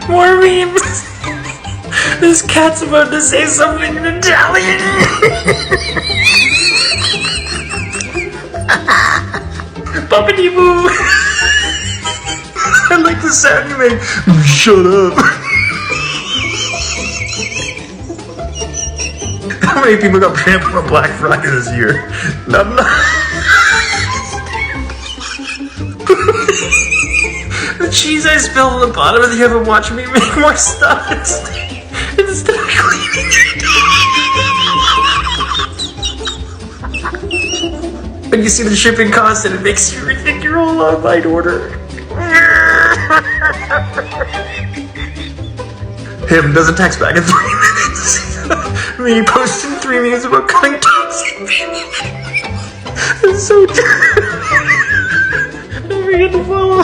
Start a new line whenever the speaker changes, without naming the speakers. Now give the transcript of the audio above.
More memes. This cat's about to say something in Italian. Bumpity boo. I like the sound you make. Shut up. How many people got pampered on Black Friday this year? Not enough. The cheese I spilled on the bottom of the oven, watching me make more stuff instead of cleaning it. When you see the shipping cost and it makes you rethink your whole online order. Him doesn't text back in 3 minutes. Me posting 3 minutes about cutting toxic people. It's so true. Don't forget to follow.